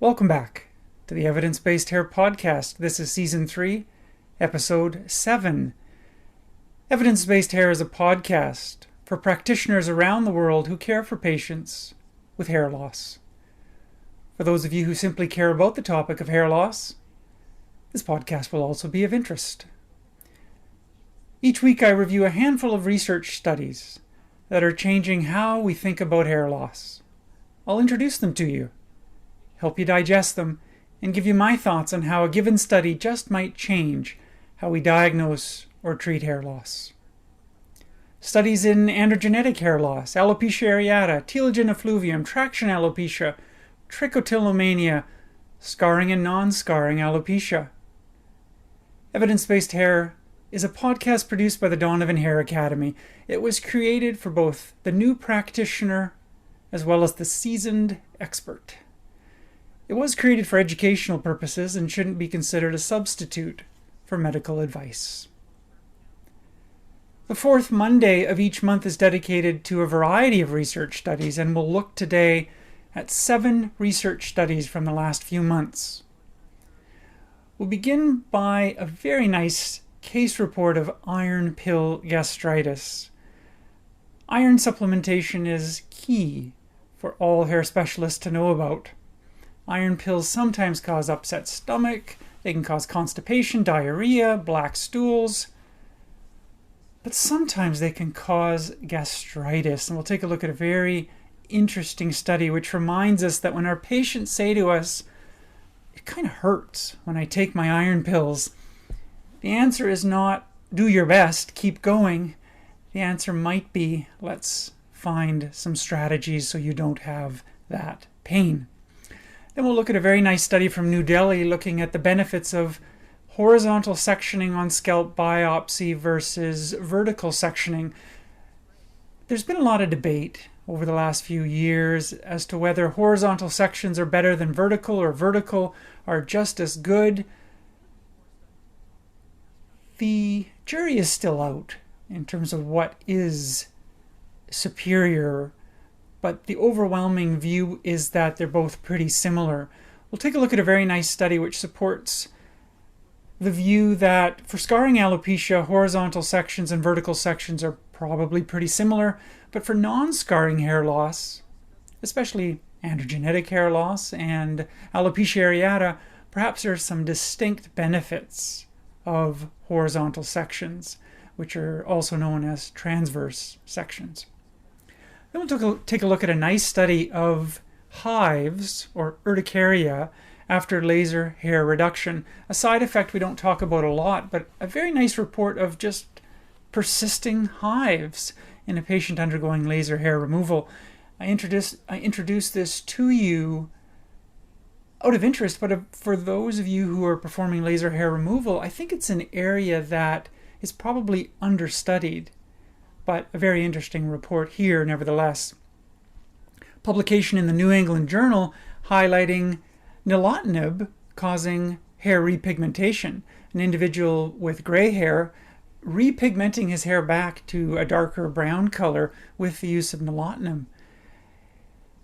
Welcome back to the Evidence-Based Hair Podcast. This is Season 3, Episode 7. Evidence-Based Hair is a podcast for practitioners around the world who care for patients with hair loss. For those of you who simply care about the topic of hair loss, this podcast will also be of interest. Each week I review a handful of research studies that are changing how we think about hair loss. I'll introduce them to you, help you digest them, and give you my thoughts on how a given study just might change how we diagnose or treat hair loss. Studies in androgenetic hair loss, alopecia areata, telogen effluvium, traction alopecia, trichotillomania, scarring and non-scarring alopecia. Evidence-Based Hair is a podcast produced by the Donovan Hair Academy. It was created for both the new practitioner as well as the seasoned expert. It was created for educational purposes and shouldn't be considered a substitute for medical advice. The fourth Monday of each month is dedicated to a variety of research studies, and we'll look today at 7 research studies from the last few months. We'll begin by a very nice case report of iron pill gastritis. Iron supplementation is key for all hair specialists to know about. Iron pills sometimes cause upset stomach, they can cause constipation, diarrhea, black stools, but sometimes they can cause gastritis. And we'll take a look at a very interesting study which reminds us that when our patients say to us, "It kind of hurts when I take my iron pills," the answer is not, "Do your best, keep going." The answer might be, let's find some strategies so you don't have that pain. Then we'll look at a very nice study from New Delhi looking at the benefits of horizontal sectioning on scalp biopsy versus vertical sectioning. There's been a lot of debate over the last few years as to whether horizontal sections are better than vertical or vertical are just as good. The jury is still out in terms of what is superior, but the overwhelming view is that they're both pretty similar. We'll take a look at a very nice study which supports the view that for scarring alopecia, horizontal sections and vertical sections are probably pretty similar, but for non-scarring hair loss, especially androgenetic hair loss and alopecia areata, perhaps there are some distinct benefits of horizontal sections, which are also known as transverse sections. Then we'll take a look at a nice study of hives, or urticaria, after laser hair reduction. A side effect we don't talk about a lot, but a very nice report of just persisting hives in a patient undergoing laser hair removal. I introduced this to you out of interest, but for those of you who are performing laser hair removal, I think it's an area that is probably understudied, but a very interesting report here nevertheless. Publication in the New England Journal highlighting Nilotinib causing hair repigmentation. An individual with gray hair repigmenting his hair back to a darker brown color with the use of Nilotinib.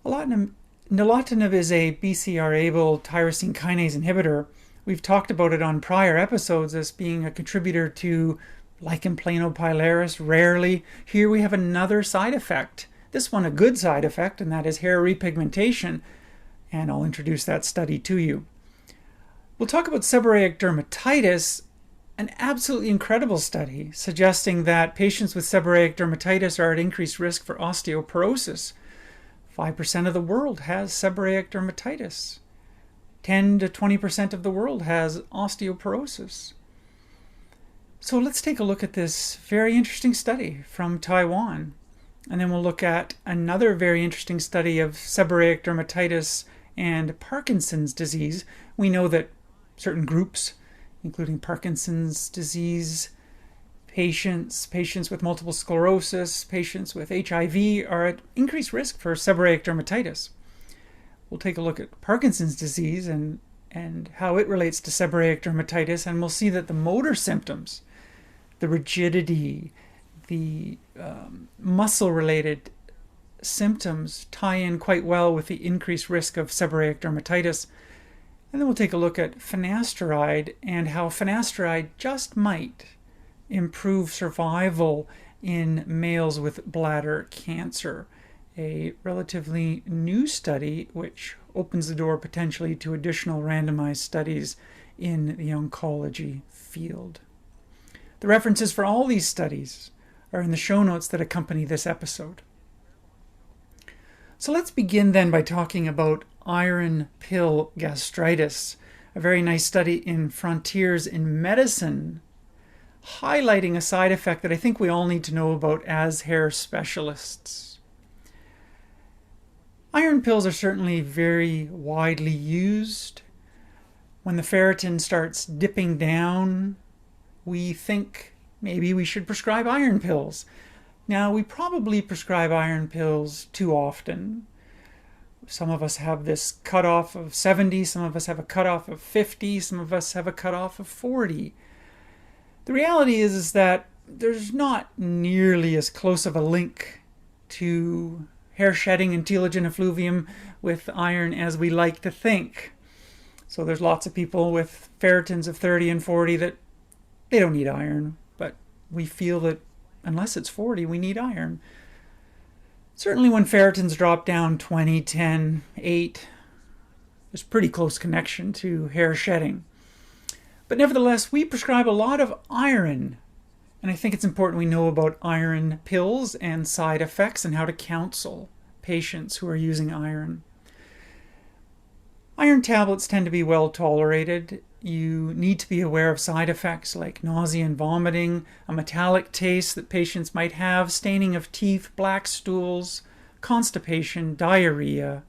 Nilotinib is a BCR-ABL tyrosine kinase inhibitor. We've talked about it on prior episodes as being a contributor to lichen planopilaris, rarely. Here we have another side effect. This one a good side effect, and that is hair repigmentation. And I'll introduce that study to you. We'll talk about seborrheic dermatitis, an absolutely incredible study suggesting that patients with seborrheic dermatitis are at increased risk for osteoporosis. 5% of the world has seborrheic dermatitis. 10 to 20% of the world has osteoporosis. So let's take a look at this very interesting study from Taiwan. And then we'll look at another very interesting study of seborrheic dermatitis and Parkinson's disease. We know that certain groups, including Parkinson's disease patients with multiple sclerosis, patients with HIV, are at increased risk for seborrheic dermatitis. We'll take a look at Parkinson's disease and how it relates to seborrheic dermatitis, and we'll see that the motor symptoms, the rigidity, the muscle-related symptoms tie in quite well with the increased risk of seborrheic dermatitis. And then we'll take a look at finasteride and how finasteride just might improve survival in males with bladder cancer, a relatively new study which opens the door potentially to additional randomized studies in the oncology field. The references for all these studies are in the show notes that accompany this episode. So let's begin then by talking about iron pill gastritis, a very nice study in Frontiers in Medicine, highlighting a side effect that I think we all need to know about as hair specialists. Iron pills are certainly very widely used. When the ferritin starts dipping down, we think maybe we should prescribe iron pills. Now, we probably prescribe iron pills too often. Some of us have this cutoff of 70, some of us have a cutoff of 50, some of us have a cutoff of 40. The reality is that there's not nearly as close of a link to hair shedding and telogen effluvium with iron as we like to think. So there's lots of people with ferritins of 30 and 40 that they don't need iron, but we feel that unless it's 40, we need iron. Certainly when ferritins drop down 20, 10, 8, there's pretty close connection to hair shedding. But nevertheless, we prescribe a lot of iron. And I think it's important we know about iron pills and side effects and how to counsel patients who are using iron. Iron tablets tend to be well tolerated. You need to be aware of side effects like nausea and vomiting, a metallic taste that patients might have, staining of teeth, black stools, constipation, diarrhea.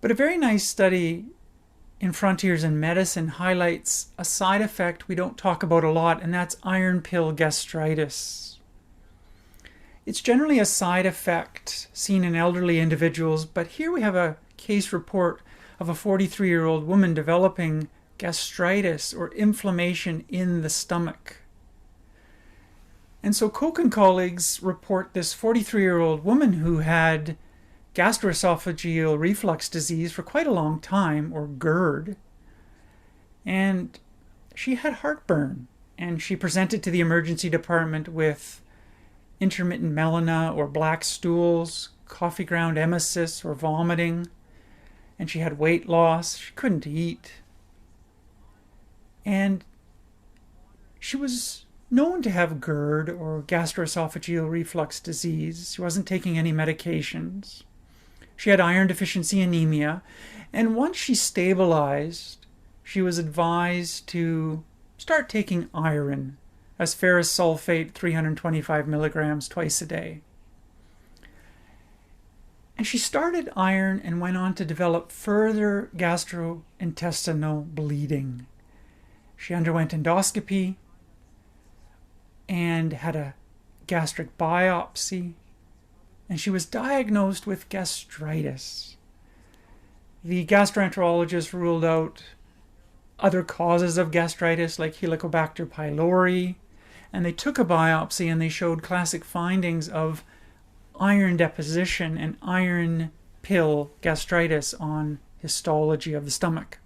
But a very nice study in Frontiers in Medicine highlights a side effect we don't talk about a lot, and that's iron pill gastritis. It's generally a side effect seen in elderly individuals, but here we have a case report of a 43-year-old woman developing gastritis or inflammation in the stomach. And so Koch and colleagues report this 43-year-old woman who had gastroesophageal reflux disease for quite a long time, or GERD, and she had heartburn, and she presented to the emergency department with intermittent melena or black stools, coffee ground emesis or vomiting, and she had weight loss. She couldn't eat. And she was known to have GERD or gastroesophageal reflux disease. She wasn't taking any medications. She had iron deficiency anemia. And once she stabilized, she was advised to start taking iron as ferrous sulfate 325 milligrams twice a day. And she started iron and went on to develop further gastrointestinal bleeding. She underwent endoscopy and had a gastric biopsy, and she was diagnosed with gastritis. The gastroenterologist ruled out other causes of gastritis like Helicobacter pylori, and they took a biopsy and they showed classic findings of iron deposition and iron pill gastritis on histology of the stomach.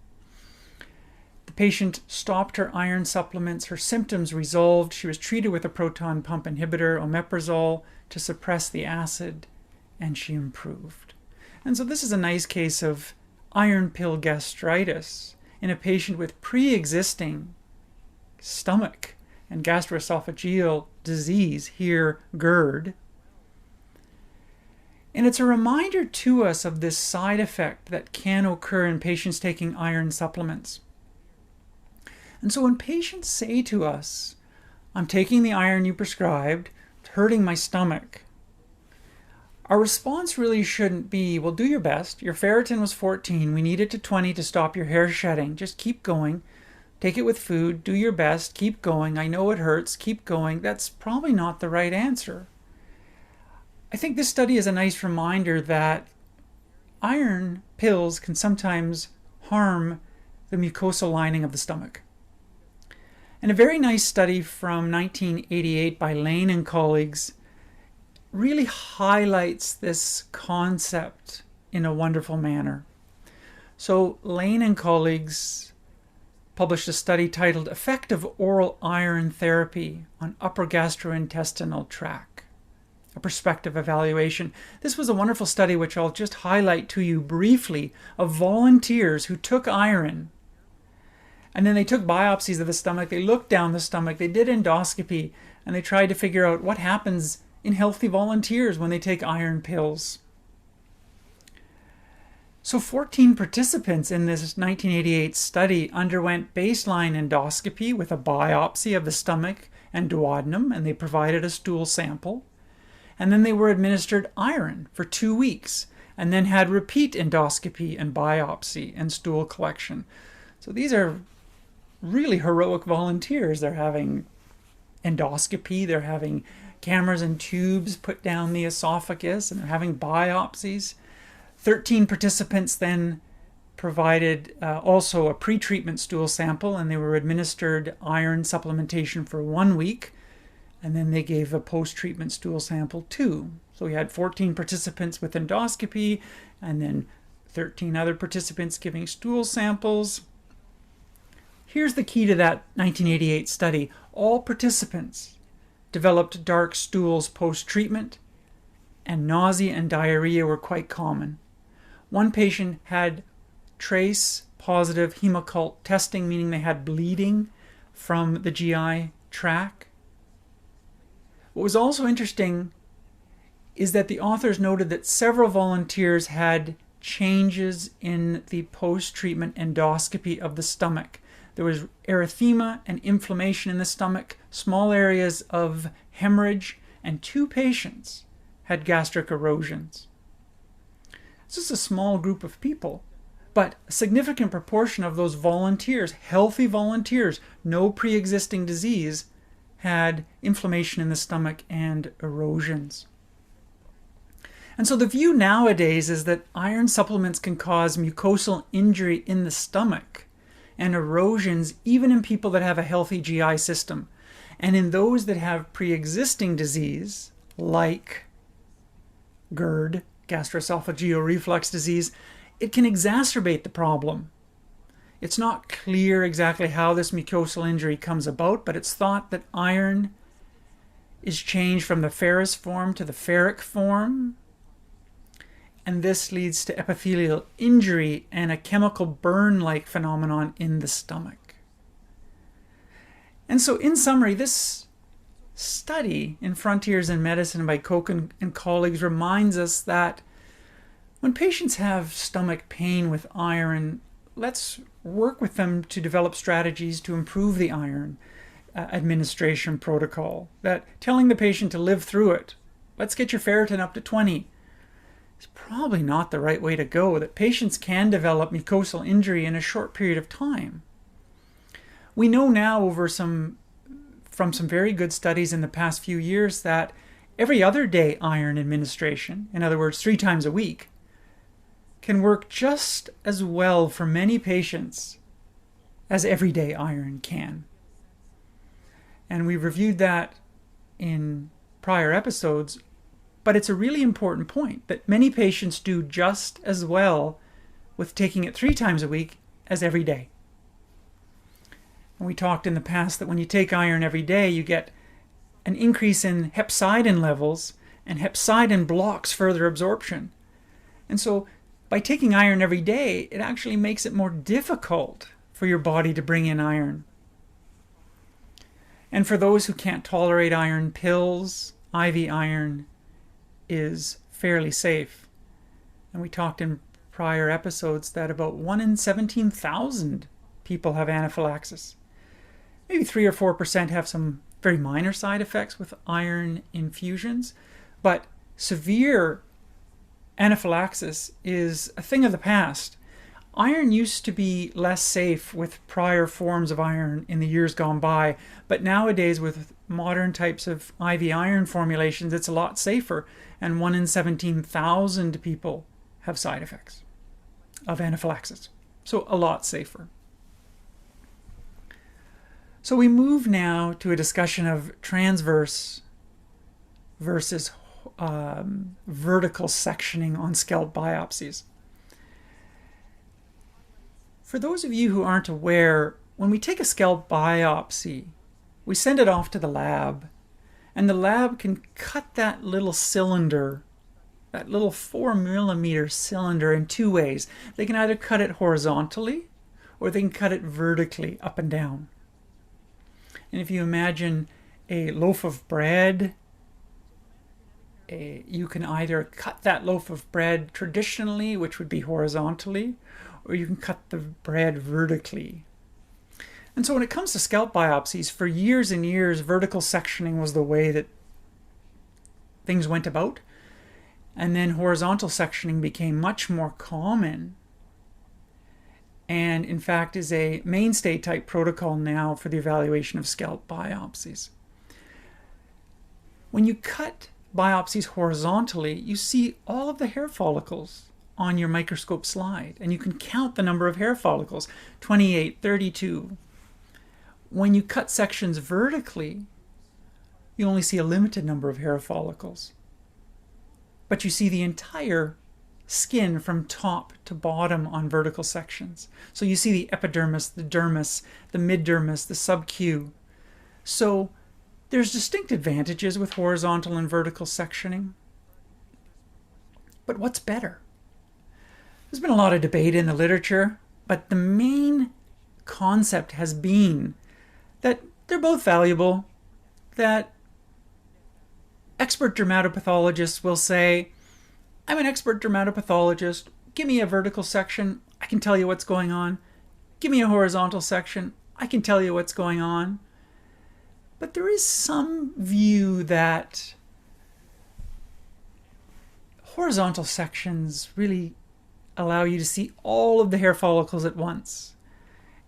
The patient stopped her iron supplements, her symptoms resolved, she was treated with a proton pump inhibitor, omeprazole, to suppress the acid, and she improved. And so this is a nice case of iron pill gastritis in a patient with pre-existing stomach and gastroesophageal disease, here GERD. And it's a reminder to us of this side effect that can occur in patients taking iron supplements. And so when patients say to us, "I'm taking the iron you prescribed, it's hurting my stomach," our response really shouldn't be, well, do your best. Your ferritin was 14. We need it to 20 to stop your hair shedding. Just keep going. Take it with food. Do your best. Keep going. I know it hurts. Keep going. That's probably not the right answer. I think this study is a nice reminder that iron pills can sometimes harm the mucosal lining of the stomach. And a very nice study from 1988 by Lane and colleagues really highlights this concept in a wonderful manner. So Lane and colleagues published a study titled Effect of Oral Iron Therapy on Upper Gastrointestinal Tract, a prospective evaluation. This was a wonderful study which I'll just highlight to you briefly, of volunteers who took iron, and then they took biopsies of the stomach, they looked down the stomach, they did endoscopy, and they tried to figure out what happens in healthy volunteers when they take iron pills. So 14 participants in this 1988 study underwent baseline endoscopy with a biopsy of the stomach and duodenum, and they provided a stool sample. And then they were administered iron for 2 weeks, and then had repeat endoscopy and biopsy and stool collection. So these are really heroic volunteers. They're having endoscopy, they're having cameras and tubes put down the esophagus, and they're having biopsies. 13 participants then provided also a pre-treatment stool sample, and they were administered iron supplementation for 1 week, and then they gave a post-treatment stool sample too. So we had 14 participants with endoscopy, and then 13 other participants giving stool samples. Here's the key to that 1988 study. All participants developed dark stools post-treatment, and nausea and diarrhea were quite common. One patient had trace positive hemoccult testing, meaning they had bleeding from the GI tract. What was also interesting is that the authors noted that several volunteers had changes in the post-treatment endoscopy of the stomach. There was erythema and inflammation in the stomach, small areas of hemorrhage, and 2 patients had gastric erosions. This is a small group of people, but a significant proportion of those volunteers, healthy volunteers, no pre-existing disease, had inflammation in the stomach and erosions. And so the view nowadays is that iron supplements can cause mucosal injury in the stomach and erosions even in people that have a healthy GI system. And in those that have pre-existing disease, like GERD, gastroesophageal reflux disease, it can exacerbate the problem. It's not clear exactly how this mucosal injury comes about, but it's thought that iron is changed from the ferrous form to the ferric form, and this leads to epithelial injury and a chemical burn-like phenomenon in the stomach. And so in summary, this study in Frontiers in Medicine by Koch and colleagues reminds us that when patients have stomach pain with iron, let's work with them to develop strategies to improve the iron administration protocol. That telling the patient to live through it, let's get your ferritin up to 20, is probably not the right way to go. That patients can develop mucosal injury in a short period of time. We know now from some very good studies in the past few years that every other day iron administration, in other words 3 times a week, can work just as well for many patients as everyday iron can. And we reviewed that in prior episodes, but it's a really important point that many patients do just as well with taking it 3 times a week as every day. And we talked in the past that when you take iron every day, you get an increase in hepcidin levels, and hepcidin blocks further absorption. And so by taking iron every day, it actually makes it more difficult for your body to bring in iron. And for those who can't tolerate iron pills, IV iron is fairly safe. And we talked in prior episodes that about 1 in 17,000 people have anaphylaxis. Maybe 3 or 4% have some very minor side effects with iron infusions, but severe anaphylaxis is a thing of the past. Iron used to be less safe with prior forms of iron in the years gone by, but nowadays with modern types of IV iron formulations, it's a lot safer, and 1 in 17,000 people have side effects of anaphylaxis. So a lot safer. So we move now to a discussion of transverse versus vertical sectioning on scalp biopsies. For those of you who aren't aware, when we take a scalp biopsy, we send it off to the lab, and the lab can cut that little cylinder, that little 4mm cylinder, in two ways. They can either cut it horizontally or they can cut it vertically, up and down. And if you imagine a loaf of bread, you can either cut that loaf of bread traditionally, which would be horizontally, or you can cut the bread vertically. And so when it comes to scalp biopsies, for years and years, vertical sectioning was the way that things went about. And then horizontal sectioning became much more common, and in fact is a mainstay type protocol now for the evaluation of scalp biopsies. When you cut biopsies horizontally, you see all of the hair follicles on your microscope slide, and you can count the number of hair follicles, 28, 32. When you cut sections vertically, you only see a limited number of hair follicles, but you see the entire skin from top to bottom on vertical sections. So you see the epidermis, the dermis, the middermis, the subcute. So there's distinct advantages with horizontal and vertical sectioning. But what's better? There's been a lot of debate in the literature, but the main concept has been that they're both valuable, that expert dermatopathologists will say, I'm an expert dermatopathologist, give me a vertical section, I can tell you what's going on. Give me a horizontal section, I can tell you what's going on. But there is some view that horizontal sections really allow you to see all of the hair follicles at once.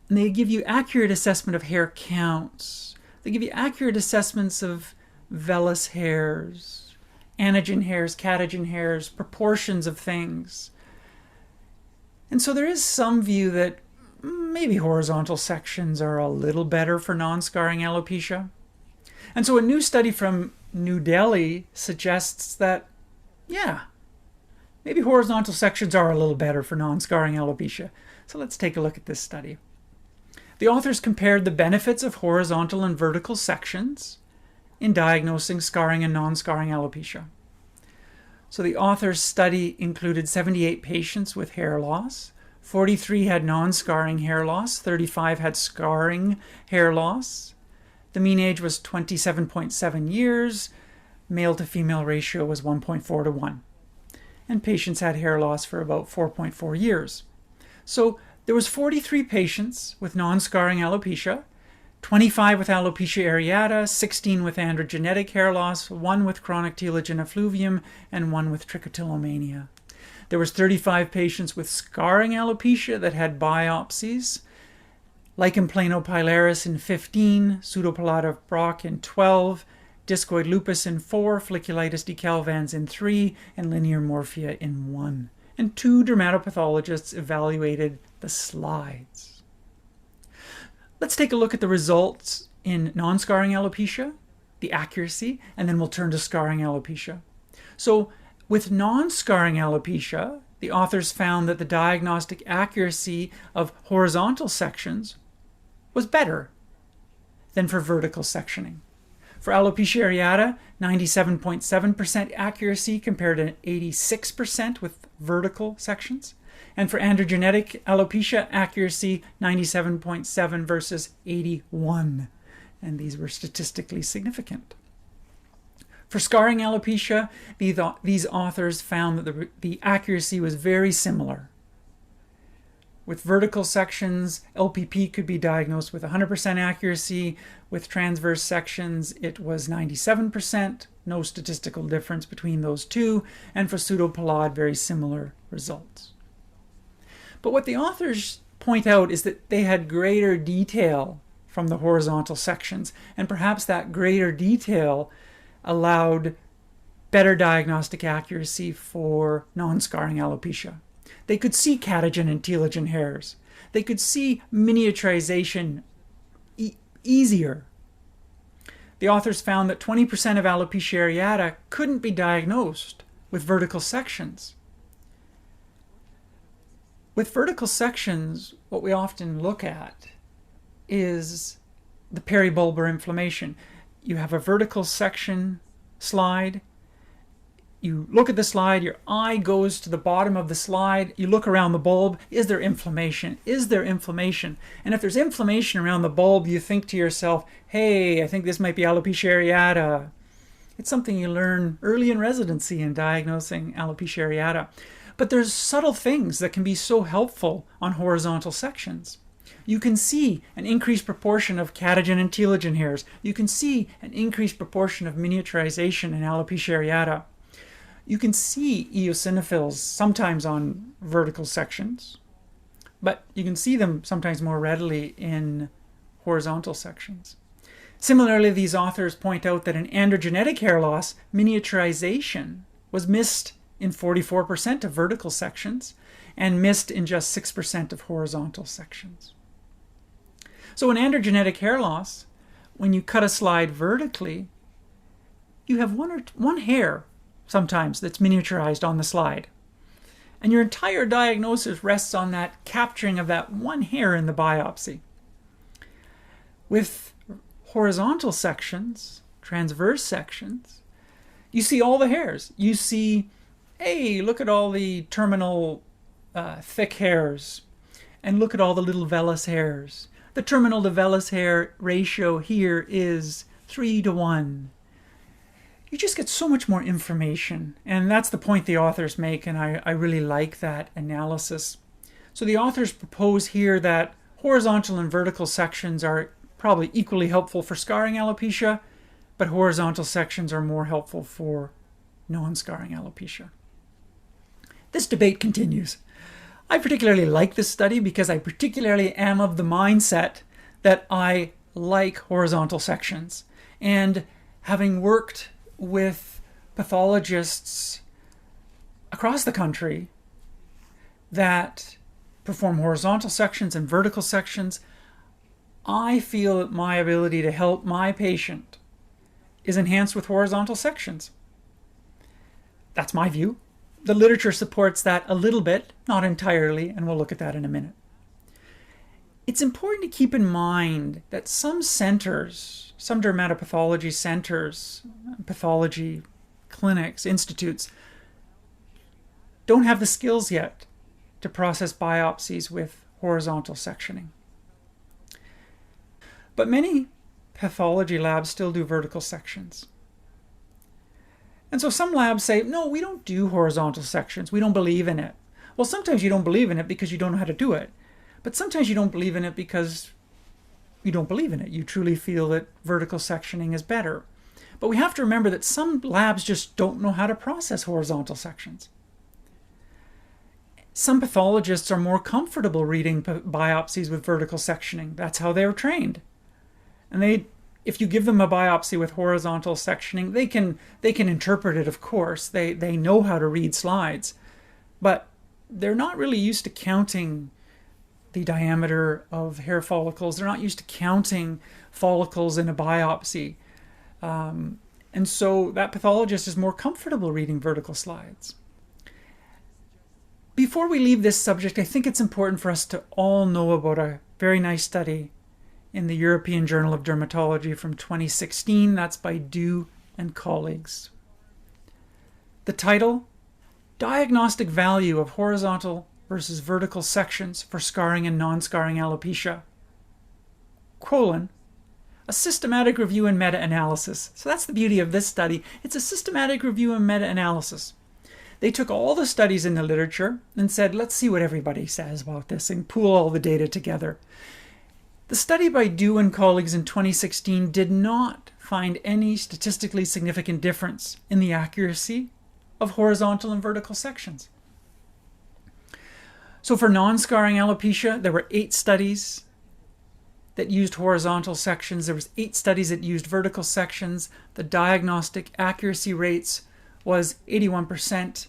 And they give you accurate assessment of hair counts. They give you accurate assessments of vellus hairs, anagen hairs, catagen hairs, proportions of things. And so there is some view that maybe horizontal sections are a little better for non-scarring alopecia. And so a new study from New Delhi suggests that, yeah, maybe horizontal sections are a little better for non-scarring alopecia. So let's take a look at this study. The authors compared the benefits of horizontal and vertical sections in diagnosing scarring and non-scarring alopecia. So the authors' study included 78 patients with hair loss. 43 had non-scarring hair loss. 35 had scarring hair loss. The mean age was 27.7 years. Male to female ratio was 1.4 to 1. And patients had hair loss for about 4.4 years. So there was 43 patients with non-scarring alopecia, 25 with alopecia areata, 16 with androgenetic hair loss, 1 with chronic telogen effluvium, and 1 with trichotillomania. There was 35 patients with scarring alopecia that had biopsies, lichen planopilaris in 15, pseudopelade of Brock in 12, discoid lupus in 4, folliculitis decalvans in 3, and linear morphea in 1. And 2 dermatopathologists evaluated the slides. Let's take a look at the results in non-scarring alopecia, the accuracy, and then we'll turn to scarring alopecia. So with non-scarring alopecia, the authors found that the diagnostic accuracy of horizontal sections was better than for vertical sectioning. For alopecia areata, 97.7% accuracy compared to 86% with vertical sections. And for androgenetic alopecia, accuracy 97.7 versus 81. And these were statistically significant. For scarring alopecia, these authors found that the accuracy was very similar. With vertical sections, LPP could be diagnosed with 100% accuracy. With transverse sections, it was 97%. No statistical difference between those two. And for pseudopelade, very similar results. But what the authors point out is that they had greater detail from the horizontal sections. And perhaps that greater detail allowed better diagnostic accuracy for non-scarring alopecia. They could see catagen and telogen hairs. They could see miniaturization easier. the authors found that 20% of alopecia areata couldn't be diagnosed with vertical sections. With vertical sections, what we often look at is the peribulbar inflammation. You have a vertical section slide. You look at the slide, your eye goes to the bottom of the slide, you look around the bulb, is there inflammation? Is there inflammation? And if there's inflammation around the bulb, you think to yourself, hey, I think this might be alopecia areata. It's something you learn early in residency in diagnosing alopecia areata. But there's subtle things that can be so helpful on horizontal sections. You can see an increased proportion of catagen and telogen hairs. You can see an increased proportion of miniaturization in alopecia areata. You can see eosinophils sometimes on vertical sections, but you can see them sometimes more readily in horizontal sections. Similarly, these authors point out that in androgenetic hair loss, miniaturization was missed in 44% of vertical sections and missed in just 6% of horizontal sections. So in androgenetic hair loss, when you cut a slide vertically, you have one hair sometimes that's miniaturized on the slide. And your entire diagnosis rests on that capturing of that one hair in the biopsy. With horizontal sections, transverse sections, you see all the hairs. You see, hey, look at all the terminal thick hairs, and look at all the little vellus hairs. The terminal to vellus hair ratio here is 3:1. You just get so much more information, and that's the point the authors make, and I really like that analysis. So the authors propose here that horizontal and vertical sections are probably equally helpful for scarring alopecia, but horizontal sections are more helpful for non-scarring alopecia. This debate continues. I particularly like this study because I particularly am of the mindset that I like horizontal sections. And having worked with pathologists across the country that perform horizontal sections and vertical sections, I feel that my ability to help my patient is enhanced with horizontal sections. That's my view. The literature supports that a little bit, not entirely, and we'll look at that in a minute. It's important to keep in mind that some centers, some dermatopathology centers, pathology clinics, institutes, don't have the skills yet to process biopsies with horizontal sectioning. But many pathology labs still do vertical sections. And so some labs say, no, we don't do horizontal sections. We don't believe in it. Well, sometimes you don't believe in it because you don't know how to do it. But sometimes you don't believe in it because you don't believe in it. You truly feel that vertical sectioning is better. But we have to remember that some labs just don't know how to process horizontal sections. Some pathologists are more comfortable reading biopsies with vertical sectioning. That's how they're trained. And if you give them a biopsy with horizontal sectioning, they can interpret it, of course. They know how to read slides. But they're not really used to counting the diameter of hair follicles. They're not used to counting follicles in a biopsy. And so that pathologist is more comfortable reading vertical slides. Before we leave this subject, I think it's important for us to all know about a very nice study in the European Journal of Dermatology from 2016. That's by Du and colleagues. The title, Diagnostic Value of Horizontal versus Vertical Sections for Scarring and Non-Scarring Alopecia, a systematic review and meta-analysis. So that's the beauty of this study. It's a systematic review and meta-analysis. They took all the studies in the literature and said, let's see what everybody says about this and pool all the data together. The study by Du and colleagues in 2016 did not find any statistically significant difference in the accuracy of horizontal and vertical sections. So for non-scarring alopecia, there were 8 studies that used horizontal sections. There was 8 studies that used vertical sections. The diagnostic accuracy rates was 81%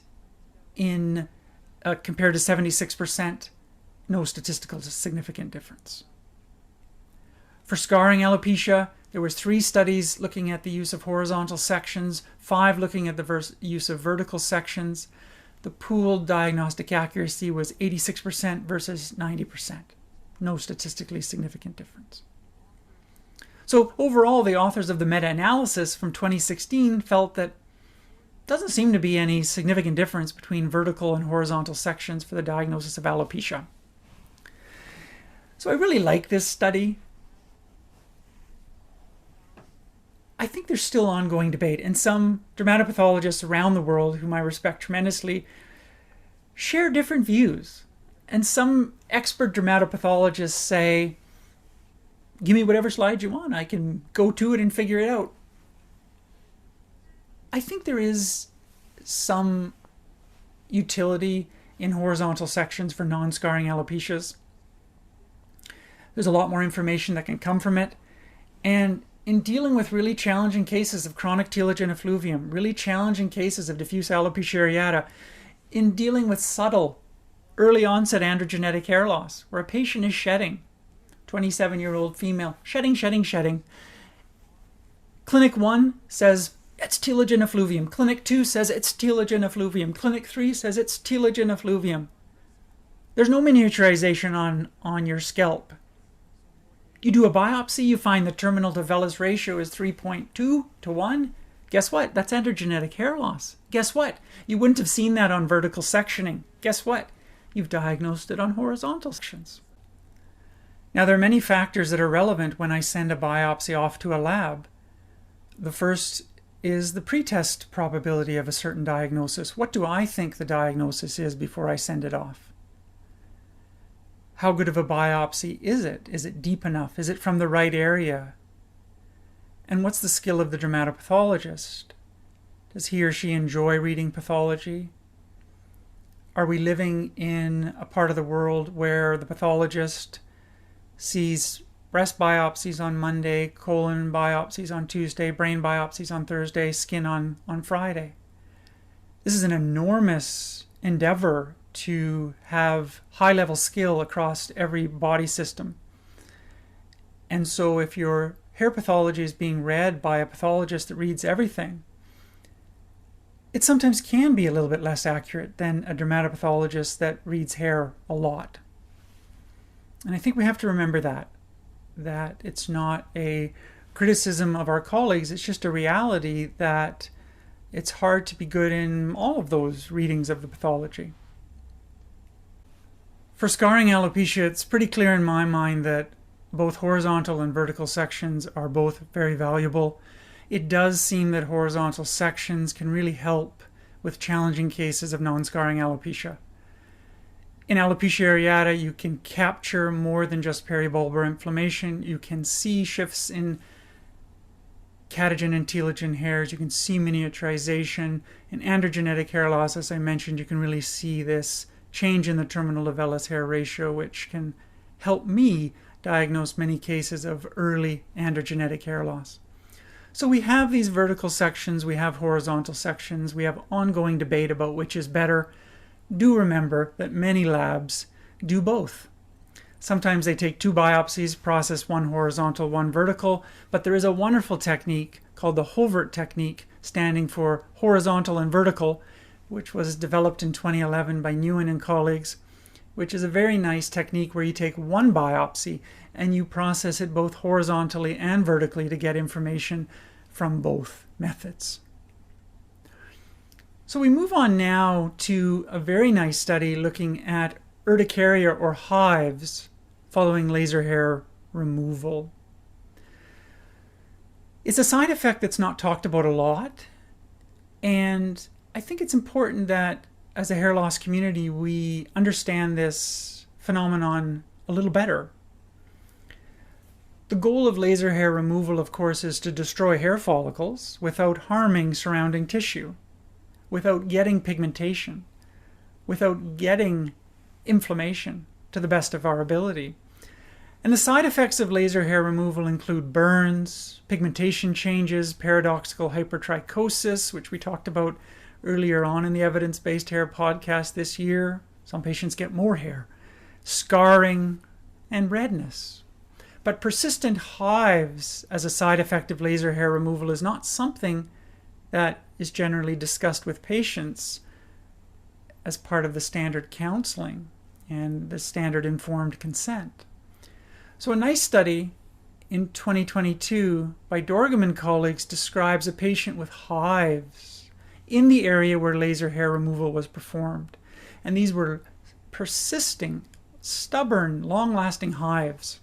in compared to 76%. No statistical significant difference. For scarring alopecia, There was 3 studies looking at the use of horizontal sections, 5 looking at the use of vertical sections. The pooled diagnostic accuracy was 86% versus 90%. No statistically significant difference. So overall, the authors of the meta-analysis from 2016 felt that doesn't seem to be any significant difference between vertical and horizontal sections for the diagnosis of alopecia. So I really like this study. I think there's still ongoing debate, and some dermatopathologists around the world, whom I respect tremendously, share different views. And some expert dermatopathologists say, give me whatever slide you want, I can go to it and figure it out. I think there is some utility in horizontal sections for non-scarring alopecias. There's a lot more information that can come from it. And in dealing with really challenging cases of chronic telogen effluvium, really challenging cases of diffuse alopecia areata, in dealing with subtle, early onset androgenetic hair loss, where a patient is shedding, 27-year-old female, shedding. Clinic 1 says, it's telogen effluvium. Clinic 2 says it's telogen effluvium. Clinic 3 says it's telogen effluvium. There's no miniaturization on your scalp. You do a biopsy, you find the terminal to vellus ratio is 3.2 to 1. Guess what? That's androgenetic hair loss. Guess what? You wouldn't have seen that on vertical sectioning. Guess what? You've diagnosed it on horizontal sections. Now, there are many factors that are relevant when I send a biopsy off to a lab. The first is the pretest probability of a certain diagnosis. What do I think the diagnosis is before I send it off? How good of a biopsy is it? Is it deep enough? Is it from the right area? And what's the skill of the dermatopathologist? Does he or she enjoy reading pathology? Are we living in a part of the world where the pathologist sees breast biopsies on Monday, colon biopsies on Tuesday, brain biopsies on Thursday, skin on Friday? This is an enormous endeavor to have high-level skill across every body system. And so if your hair pathology is being read by a pathologist that reads everything, it sometimes can be a little bit less accurate than a dermatopathologist that reads hair a lot. And I think we have to remember that it's not a criticism of our colleagues, it's just a reality that it's hard to be good in all of those readings of the pathology. For scarring alopecia, it's pretty clear in my mind that both horizontal and vertical sections are both very valuable. It does seem that horizontal sections can really help with challenging cases of non-scarring alopecia. In alopecia areata, you can capture more than just peribulbar inflammation. You can see shifts in catagen and telogen hairs. You can see miniaturization. In androgenetic hair loss, as I mentioned, you can really see this change in the terminal to vellus hair ratio, which can help me diagnose many cases of early androgenetic hair loss. So we have these vertical sections, we have horizontal sections, we have ongoing debate about which is better. Do remember that many labs do both. Sometimes they take 2 biopsies, process one horizontal, one vertical, but there is a wonderful technique called the Hovert technique, standing for horizontal and vertical, which was developed in 2011 by Nguyen and colleagues, which is a very nice technique where you take one biopsy and you process it both horizontally and vertically to get information from both methods. So we move on now to a very nice study looking at urticaria or hives following laser hair removal. It's a side effect that's not talked about a lot, and I think it's important that as a hair loss community we understand this phenomenon a little better. The goal of laser hair removal, of course, is to destroy hair follicles without harming surrounding tissue, without getting pigmentation, without getting inflammation to the best of our ability. And the side effects of laser hair removal include burns, pigmentation changes, paradoxical hypertrichosis, which we talked about earlier on in the evidence-based hair podcast this year. Some patients get more hair, scarring, and redness. But persistent hives as a side effect of laser hair removal is not something that is generally discussed with patients as part of the standard counseling and the standard informed consent. So a nice study in 2022 by Dorgham and colleagues describes a patient with hives in the area where laser hair removal was performed. And these were persisting, stubborn, long-lasting hives.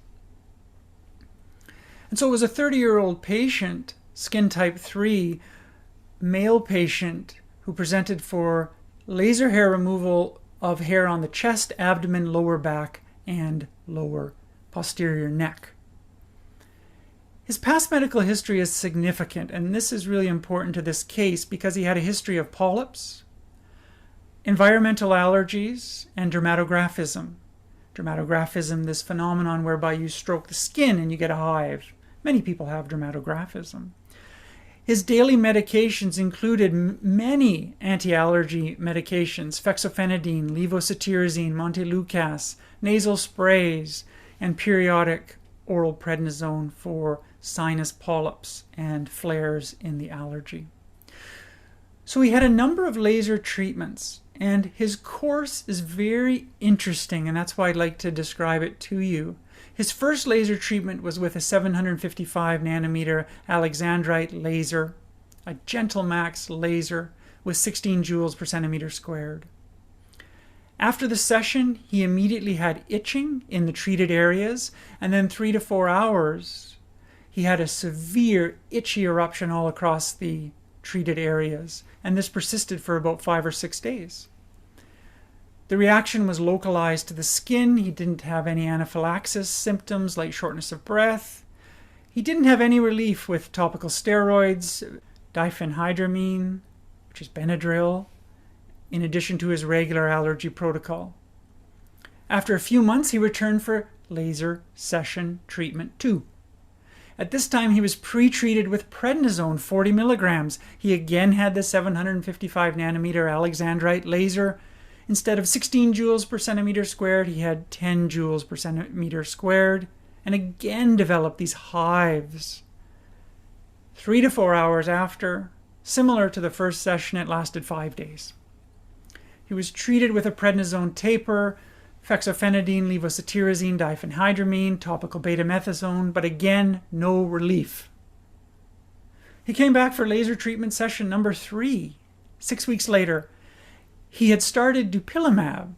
And so it was a 30-year-old patient, skin type 3, male patient, who presented for laser hair removal of hair on the chest, abdomen, lower back, and lower posterior neck. His past medical history is significant, and this is really important to this case because he had a history of polyps, environmental allergies, and dermatographism. Dermatographism, this phenomenon whereby you stroke the skin and you get a hive. Many people have dermatographism. His daily medications included many anti-allergy medications: fexofenadine, levocetirizine, montelukast, nasal sprays, and periodic oral prednisone for sinus polyps and flares in the allergy. So he had a number of laser treatments, and his course is very interesting, and that's why I'd like to describe it to you. His first laser treatment was with a 755 nanometer alexandrite laser, a gentle max laser with 16 joules per centimeter squared. After the session, he immediately had itching in the treated areas, and then 3 to 4 hours, he had a severe itchy eruption all across the treated areas, and this persisted for about 5 or 6 days. The reaction was localized to the skin. He didn't have any anaphylaxis symptoms like shortness of breath. He didn't have any relief with topical steroids, diphenhydramine, which is Benadryl, in addition to his regular allergy protocol. After a few months, he returned for laser session treatment 2. At this time, he was pre-treated with prednisone, 40 milligrams. He again had the 755 nanometer alexandrite laser. Instead of 16 joules per centimeter squared, he had 10 joules per centimeter squared, and again developed these hives. 3 to 4 hours after, similar to the first session, it lasted 5 days. He was treated with a prednisone taper, fexofenadine, levocetirizine, diphenhydramine, topical betamethasone, but again, no relief. He came back for laser treatment session number 3, 6 weeks later. He had started dupilumab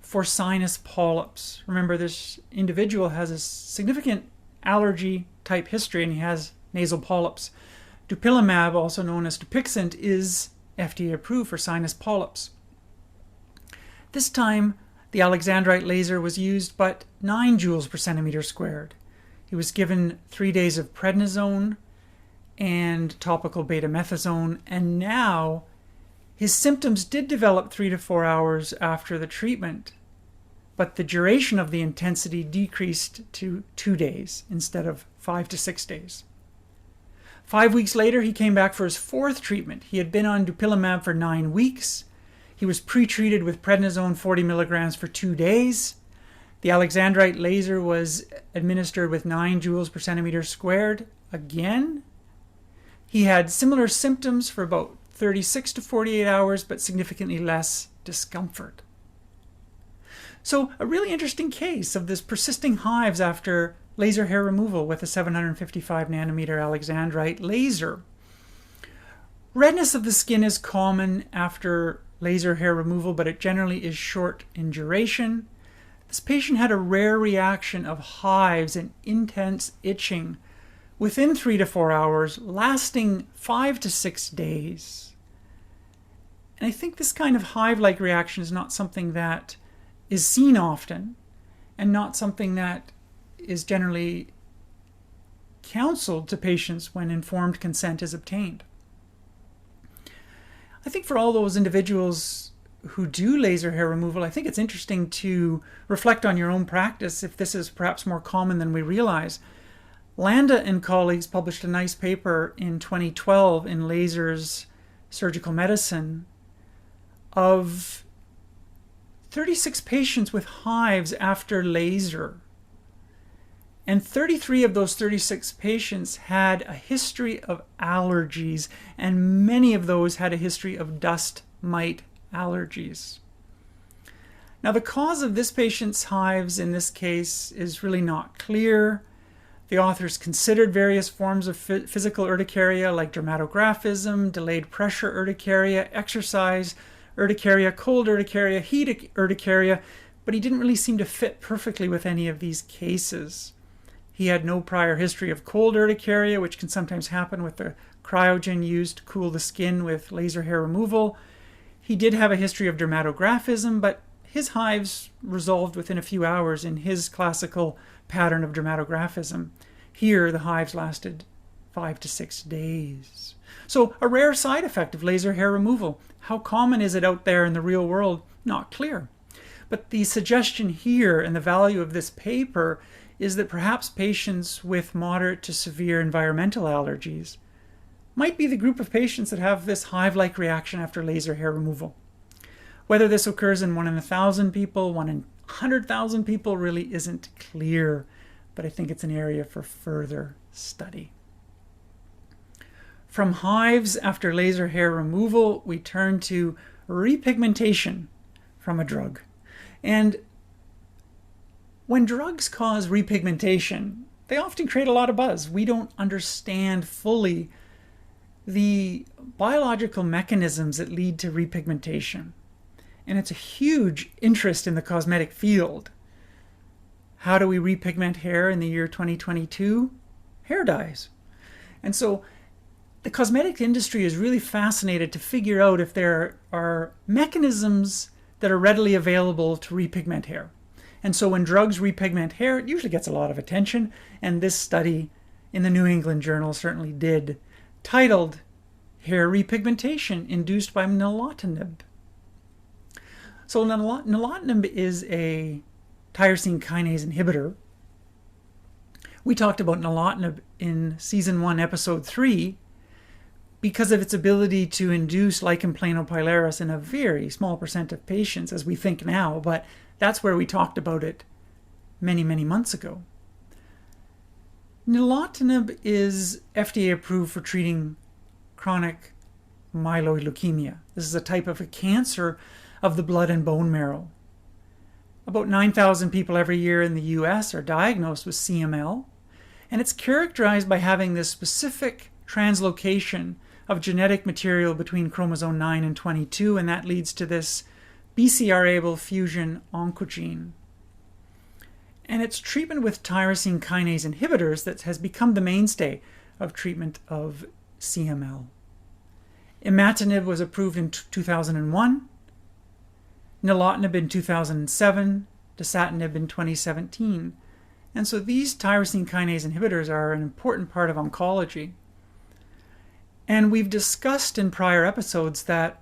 for sinus polyps. Remember, this individual has a significant allergy type history and he has nasal polyps. Dupilumab, also known as Dupixent, is FDA approved for sinus polyps. This time, the alexandrite laser was used, but 9 joules per centimeter squared. He was given 3 days of prednisone and topical betamethasone, and now his symptoms did develop 3 to 4 hours after the treatment, but the duration of the intensity decreased to 2 days instead of 5 to 6 days. 5 weeks later, he came back for his 4th treatment. He had been on dupilumab for 9 weeks. He was pre-treated with prednisone 40 milligrams for 2 days. The alexandrite laser was administered with 9 joules per centimeter squared. Again, he had similar symptoms for about 36 to 48 hours, but significantly less discomfort. So a really interesting case of this persisting hives after laser hair removal with a 755 nanometer alexandrite laser. Redness of the skin is common after laser hair removal, but it generally is short in duration. This patient had a rare reaction of hives and intense itching within 3 to 4 hours, lasting 5 to 6 days. And I think this kind of hive-like reaction is not something that is seen often, and not something that is generally counseled to patients when informed consent is obtained. I think for all those individuals who do laser hair removal, I think it's interesting to reflect on your own practice if this is perhaps more common than we realize. Landa and colleagues published a nice paper in 2012 in Lasers Surgical Medicine of 36 patients with hives after laser. And 33 of those 36 patients had a history of allergies, and many of those had a history of dust mite allergies. Now, the cause of this patient's hives in this case is really not clear. The authors considered various forms of physical urticaria like dermatographism, delayed pressure urticaria, exercise urticaria, cold urticaria, heat urticaria, but he didn't really seem to fit perfectly with any of these cases. He had no prior history of cold urticaria, which can sometimes happen with the cryogen used to cool the skin with laser hair removal. He did have a history of dermatographism, but his hives resolved within a few hours in his classical pattern of dermatographism. Here, the hives lasted 5 to 6 days. So, a rare side effect of laser hair removal. How common is it out there in the real world? Not clear. But the suggestion here and the value of this paper is that perhaps patients with moderate to severe environmental allergies might be the group of patients that have this hive-like reaction after laser hair removal. Whether this occurs in 1 in 1,000 people, 1 in 100,000 people really isn't clear, but I think it's an area for further study. From hives after laser hair removal, we turn to repigmentation from a drug. And when drugs cause repigmentation, they often create a lot of buzz. We don't understand fully the biological mechanisms that lead to repigmentation. And it's a huge interest in the cosmetic field. How do we repigment hair in the year 2022? Hair dyes. And so the cosmetic industry is really fascinated to figure out if there are mechanisms that are readily available to repigment hair. And so when drugs repigment hair, it usually gets a lot of attention. And this study in the New England Journal certainly did, titled Hair Repigmentation Induced by Nilotinib. So nilotinib is a tyrosine kinase inhibitor. We talked about nilotinib in Season 1, Episode 3, because of its ability to induce lichen planopilaris in a very small percent of patients, as we think now, but that's where we talked about it many, many months ago. Nilotinib is FDA approved for treating chronic myeloid leukemia. This is a type of a cancer of the blood and bone marrow. About 9,000 people every year in the US are diagnosed with CML, and it's characterized by having this specific translocation of genetic material between chromosome 9 and 22, and that leads to this BCR-ABL fusion oncogene. And it's treatment with tyrosine kinase inhibitors that has become the mainstay of treatment of CML. Imatinib was approved in 2001, nilotinib in 2007, dasatinib in 2017. And so these tyrosine kinase inhibitors are an important part of oncology. And we've discussed in prior episodes that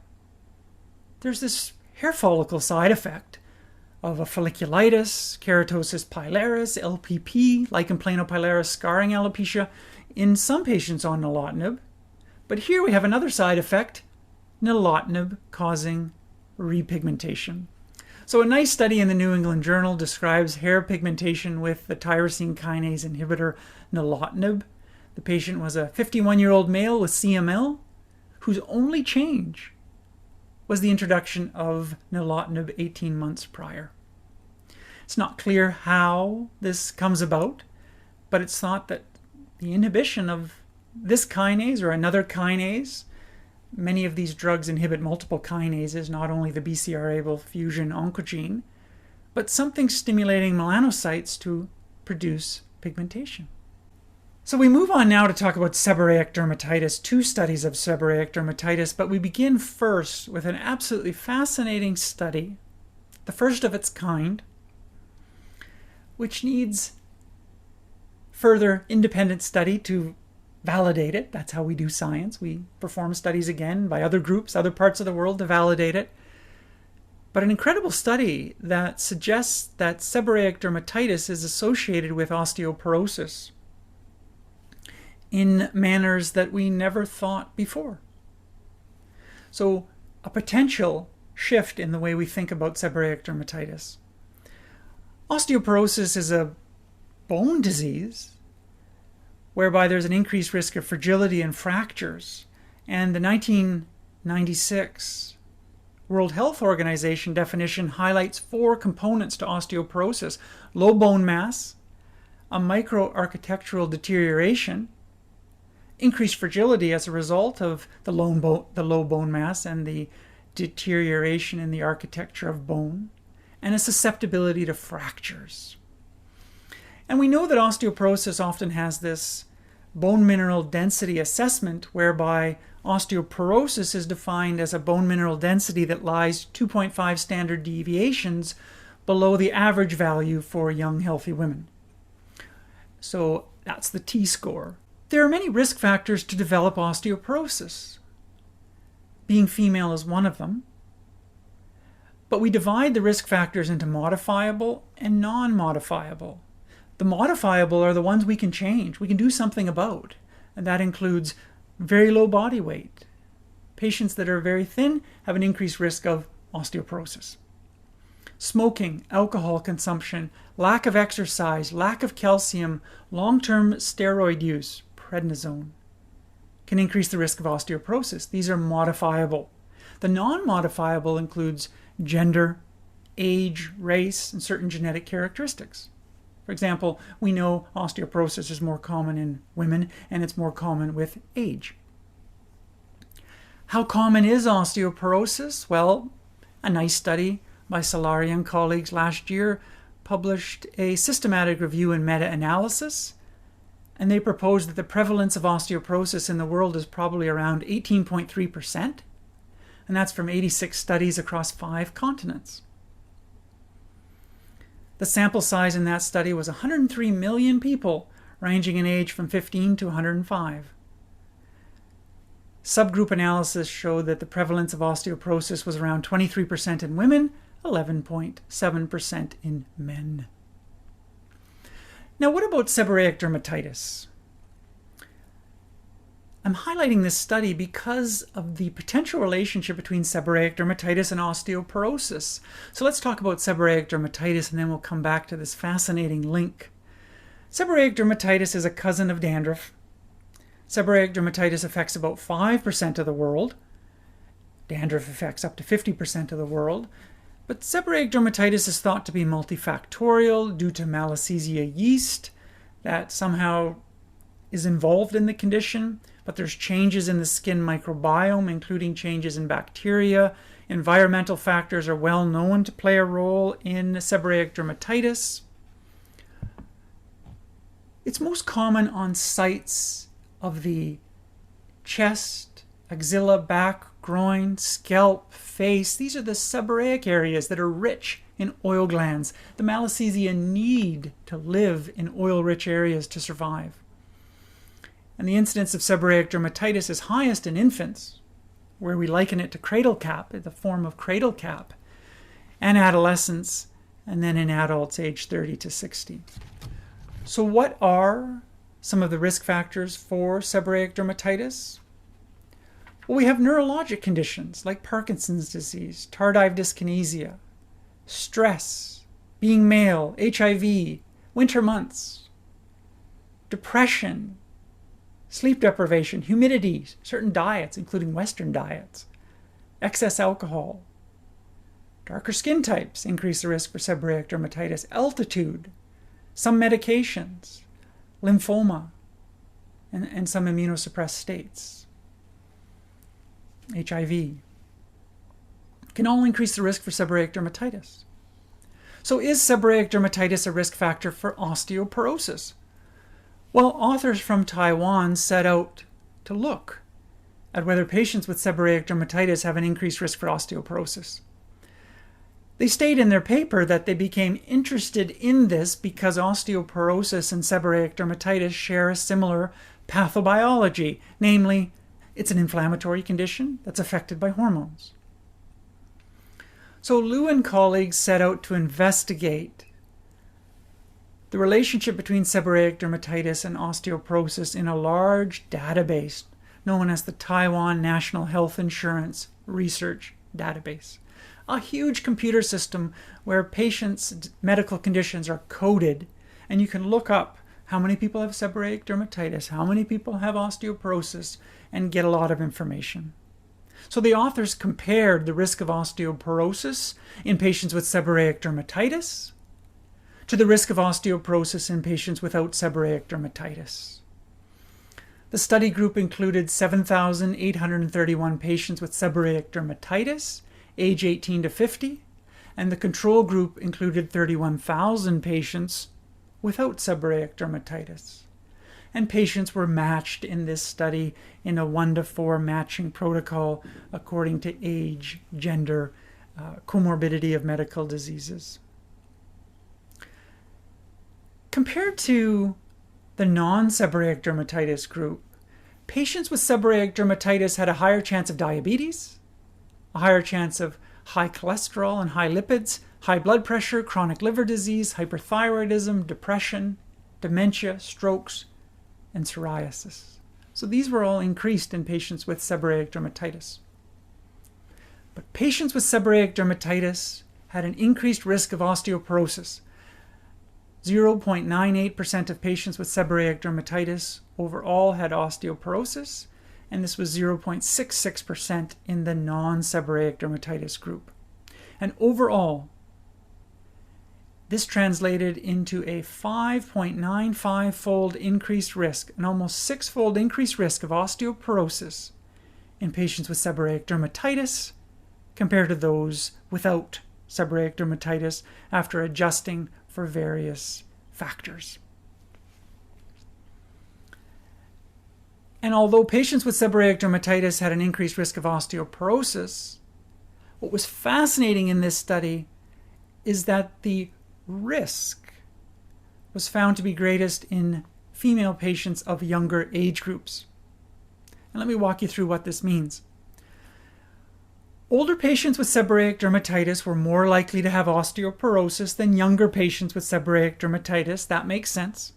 there's this hair follicle side effect of a folliculitis, keratosis pilaris, LPP, lichen planopilaris scarring alopecia in some patients on nilotinib. But here we have another side effect, nilotinib causing repigmentation. So a nice study in the New England Journal describes hair pigmentation with the tyrosine kinase inhibitor nilotinib. The patient was a 51-year-old male with CML whose only change was the introduction of nilotinib 18 months prior. It's not clear how this comes about, but it's thought that the inhibition of this kinase or another kinase, many of these drugs inhibit multiple kinases, not only the BCR-ABL fusion oncogene, but something stimulating melanocytes to produce pigmentation. So we move on now to talk about seborrheic dermatitis, 2 studies of seborrheic dermatitis, but we begin first with an absolutely fascinating study, the first of its kind, which needs further independent study to validate it. That's how we do science. We perform studies again by other groups, other parts of the world to validate it. But an incredible study that suggests that seborrheic dermatitis is associated with osteoporosis in manners that we never thought before. So a potential shift in the way we think about seborrheic dermatitis. Osteoporosis is a bone disease, whereby there's an increased risk of fragility and fractures. And the 1996 World Health Organization definition highlights 4 components to osteoporosis: low bone mass, a microarchitectural deterioration, increased fragility as a result of the low bone mass and the deterioration in the architecture of bone, and a susceptibility to fractures. And we know that osteoporosis often has this bone mineral density assessment, whereby osteoporosis is defined as a bone mineral density that lies 2.5 standard deviations below the average value for young, healthy women. So that's the T-score. There are many risk factors to develop osteoporosis. Being female is one of them. But we divide the risk factors into modifiable and non-modifiable. The modifiable are the ones we can change, we can do something about. And that includes very low body weight. Patients that are very thin have an increased risk of osteoporosis. Smoking, alcohol consumption, lack of exercise, lack of calcium, long-term steroid use, prednisone, can increase the risk of osteoporosis. These are modifiable. The non-modifiable includes gender, age, race, and certain genetic characteristics. For example, we know osteoporosis is more common in women, and it's more common with age. How common is osteoporosis? Well, a nice study by Solari and colleagues last year published a systematic review and meta-analysis, and they proposed that the prevalence of osteoporosis in the world is probably around 18.3%, and that's from 86 studies across 5 continents. The sample size in that study was 103 million people, ranging in age from 15 to 105. Subgroup analysis showed that the prevalence of osteoporosis was around 23% in women, 11.7% in men. Now, what about seborrheic dermatitis? I'm highlighting this study because of the potential relationship between seborrheic dermatitis and osteoporosis. So let's talk about seborrheic dermatitis, and then we'll come back to this fascinating link. Seborrheic dermatitis is a cousin of dandruff. Seborrheic dermatitis affects about 5% of the world. Dandruff affects up to 50% of the world. But seborrheic dermatitis is thought to be multifactorial due to Malassezia yeast that somehow is involved in the condition. But there's changes in the skin microbiome, including changes in bacteria. Environmental factors are well known to play a role in seborrheic dermatitis. It's most common on sites of the chest, axilla, back, groin, scalp, face. These are the seborrheic areas that are rich in oil glands. The Malassezia need to live in oil-rich areas to survive. And the incidence of seborrheic dermatitis is highest in infants, where we liken it to cradle cap, the form of cradle cap, and adolescents, and then in adults aged 30 to 60. So what are some of the risk factors for seborrheic dermatitis? Well, we have neurologic conditions like Parkinson's disease, tardive dyskinesia, stress, being male, HIV, winter months, depression, sleep deprivation, humidity, certain diets, including Western diets, excess alcohol. Darker skin types increase the risk for seborrheic dermatitis, altitude, some medications, lymphoma, and some immunosuppressed states. HIV can all increase the risk for seborrheic dermatitis. So is seborrheic dermatitis a risk factor for osteoporosis? Well, authors from Taiwan set out to look at whether patients with seborrheic dermatitis have an increased risk for osteoporosis. They state in their paper that they became interested in this because osteoporosis and seborrheic dermatitis share a similar pathobiology, namely, it's an inflammatory condition that's affected by hormones. So Lu and colleagues set out to investigate the relationship between seborrheic dermatitis and osteoporosis in a large database known as the Taiwan National Health Insurance Research Database. A huge computer system where patients' medical conditions are coded And you can look up how many people have seborrheic dermatitis, how many people have osteoporosis, and get a lot of information. So the authors compared the risk of osteoporosis in patients with seborrheic dermatitis to the risk of osteoporosis in patients without seborrheic dermatitis. The study group included 7,831 patients with seborrheic dermatitis, age 18 to 50, and the control group included 31,000 patients without seborrheic dermatitis. And patients were matched in this study in a 1-to-4 matching protocol according to age, gender, comorbidity of medical diseases. Compared to the non-seborrheic dermatitis group, patients with seborrheic dermatitis had a higher chance of diabetes, a higher chance of high cholesterol and high lipids, high blood pressure, chronic liver disease, hyperthyroidism, depression, dementia, strokes, and psoriasis. So these were all increased in patients with seborrheic dermatitis. But patients with seborrheic dermatitis had an increased risk of osteoporosis. 0.98% of patients with seborrheic dermatitis overall had osteoporosis, and this was 0.66% in the non-seborrheic dermatitis group. And overall, this translated into a 5.95-fold increased risk, an almost 6-fold increased risk of osteoporosis in patients with seborrheic dermatitis compared to those without seborrheic dermatitis after adjusting for various factors. And although patients with seborrheic dermatitis had an increased risk of osteoporosis, what was fascinating in this study is that the risk was found to be greatest in female patients of younger age groups. And let me walk you through what this means. Older patients with seborrheic dermatitis were more likely to have osteoporosis than younger patients with seborrheic dermatitis. That makes sense.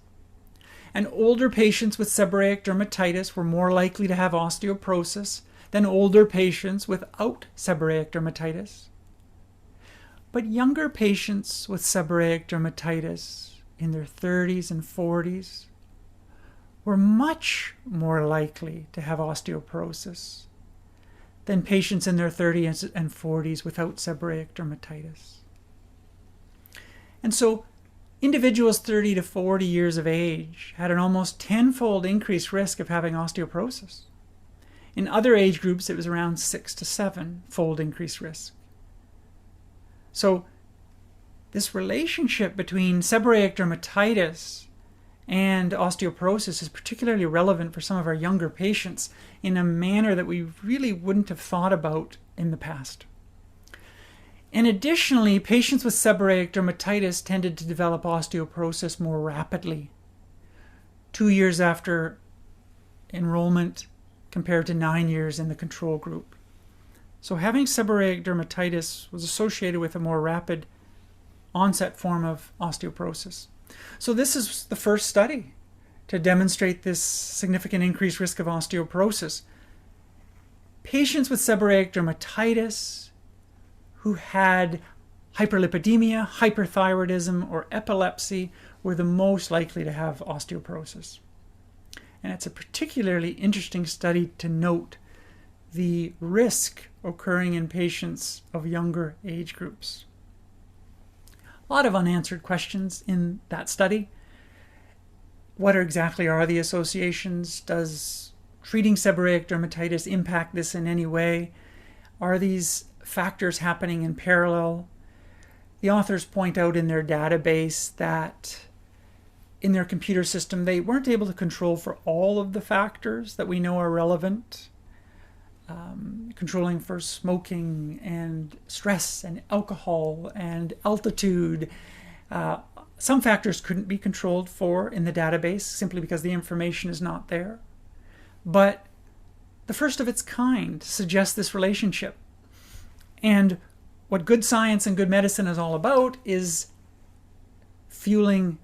And older patients with seborrheic dermatitis were more likely to have osteoporosis than older patients without seborrheic dermatitis. But younger patients with seborrheic dermatitis in their 30s and 40s were much more likely to have osteoporosis than patients in their 30s and 40s without seborrheic dermatitis. And so individuals 30 to 40 years of age had an almost 10-fold increased risk of having osteoporosis. In other age groups, it was around 6 to 7-fold increased risk. So this relationship between seborrheic dermatitis and osteoporosis is particularly relevant for some of our younger patients in a manner that we really wouldn't have thought about in the past. And additionally, patients with seborrheic dermatitis tended to develop osteoporosis more rapidly, 2 years after enrollment compared to 9 years in the control group. So having seborrheic dermatitis was associated with a more rapid onset form of osteoporosis. So this is the first study to demonstrate this significant increased risk of osteoporosis. Patients with seborrheic dermatitis who had hyperlipidemia, hyperthyroidism, or epilepsy were the most likely to have osteoporosis. And it's a particularly interesting study to note the risk occurring in patients of younger age groups. A lot of unanswered questions in that study. What exactly are the associations? Does treating seborrheic dermatitis impact this in any way? Are these factors happening in parallel? The authors point out in their database that in their computer system, they weren't able to control for all of the factors that we know are relevant. Controlling for smoking and stress and alcohol and altitude. Some factors couldn't be controlled for in the database simply because the information is not there. But the first of its kind suggests this relationship. And what good science and good medicine is all about is fueling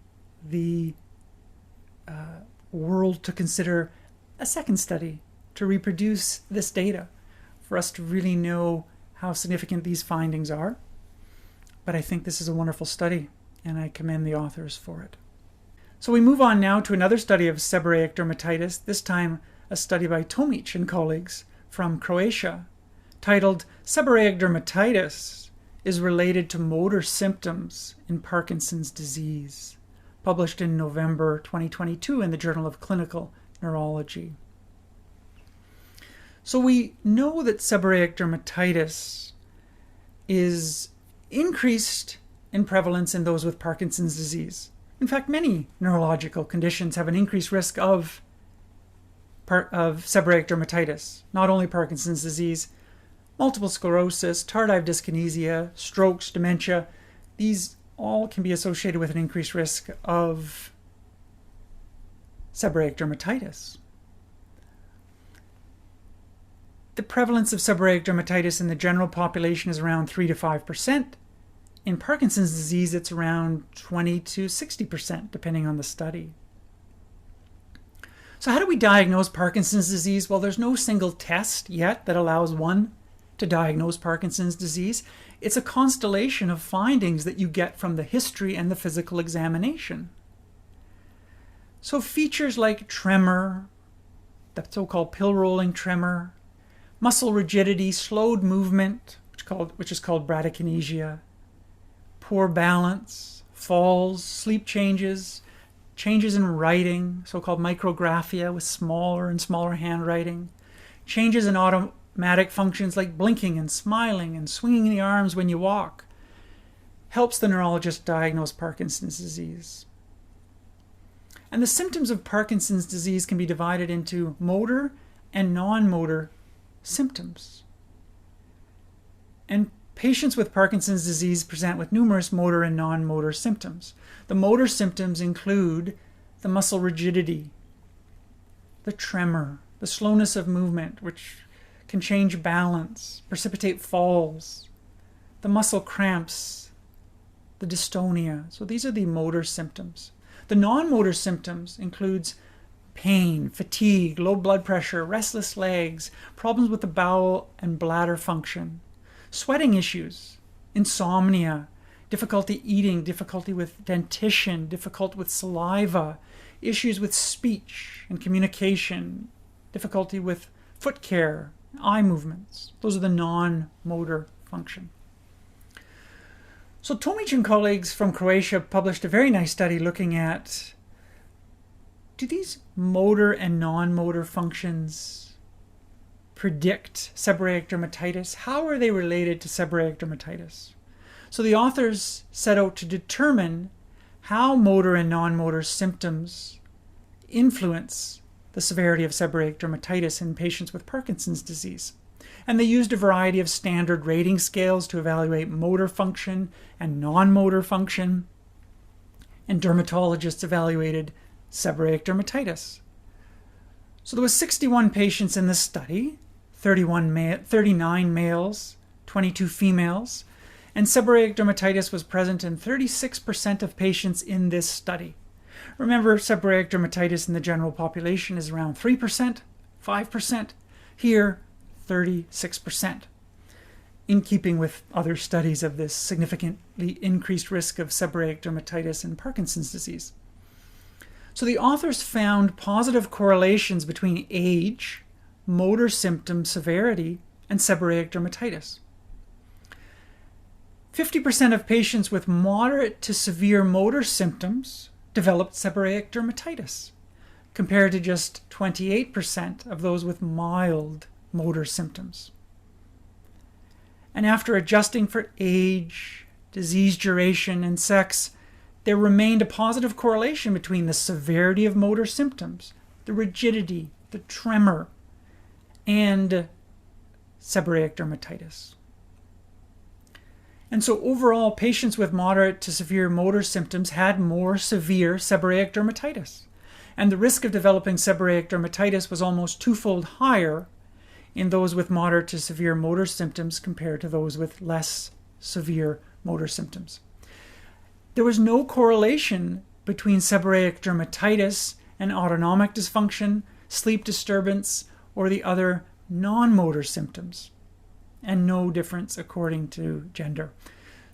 the world to consider a second study to reproduce this data for us to really know how significant these findings are. But I think this is a wonderful study, and I commend the authors for it. So we move on now to another study of seborrheic dermatitis, this time a study by Tomic and colleagues from Croatia, titled Seborrheic Dermatitis is Related to Motor Symptoms in Parkinson's Disease, published in November 2022 in the Journal of Clinical Neurology. So we know that seborrheic dermatitis is increased in prevalence in those with Parkinson's disease. In fact, many neurological conditions have an increased risk of seborrheic dermatitis, not only Parkinson's disease, multiple sclerosis, tardive dyskinesia, strokes, dementia. These all can be associated with an increased risk of seborrheic dermatitis. The prevalence of seborrheic dermatitis in the general population is around 3 to 5%. In Parkinson's disease, it's around 20 to 60%, depending on the study. So how do we diagnose Parkinson's disease? Well, there's no single test yet that allows one to diagnose Parkinson's disease. It's a constellation of findings that you get from the history and the physical examination. So features like tremor, the so-called pill-rolling tremor, muscle rigidity, slowed movement, which is called bradykinesia, poor balance, falls, sleep changes, changes in writing, so-called micrographia with smaller and smaller handwriting, changes in automatic functions like blinking and smiling and swinging the arms when you walk, helps the neurologist diagnose Parkinson's disease. And the symptoms of Parkinson's disease can be divided into motor and non-motor symptoms. And patients with Parkinson's disease present with numerous motor and non-motor symptoms. The motor symptoms include the muscle rigidity, the tremor, the slowness of movement, which can change balance, precipitate falls, the muscle cramps, the dystonia. So these are the motor symptoms. The non-motor symptoms includes pain, fatigue, low blood pressure, restless legs, problems with the bowel and bladder function, sweating issues, insomnia, difficulty eating, difficulty with dentition, difficulty with saliva, issues with speech and communication, difficulty with foot care, eye movements. Those are the non-motor function. So Tomic and colleagues from Croatia published a very nice study looking at, do these motor and non-motor functions predict seborrheic dermatitis? How are they related to seborrheic dermatitis? So the authors set out to determine how motor and non-motor symptoms influence the severity of seborrheic dermatitis in patients with Parkinson's disease. And they used a variety of standard rating scales to evaluate motor function and non-motor function. And dermatologists evaluated seborrheic dermatitis. So there was 61 patients in this study, 39 males, 22 females, and seborrheic dermatitis was present in 36% of patients in this study. Remember, seborrheic dermatitis in the general population is around 3%, 5%. Here, 36%, in keeping with other studies of this significantly increased risk of seborrheic dermatitis in Parkinson's disease. So the authors found positive correlations between age, motor symptom severity, and seborrheic dermatitis. 50% of patients with moderate to severe motor symptoms developed seborrheic dermatitis, compared to just 28% of those with mild motor symptoms. And after adjusting for age, disease duration, and sex, there remained a positive correlation between the severity of motor symptoms, the rigidity, the tremor, and seborrheic dermatitis. And so overall, patients with moderate to severe motor symptoms had more severe seborrheic dermatitis. And the risk of developing seborrheic dermatitis was almost twofold higher in those with moderate to severe motor symptoms compared to those with less severe motor symptoms. There was no correlation between seborrheic dermatitis and autonomic dysfunction, sleep disturbance, or the other non-motor symptoms, and no difference according to gender.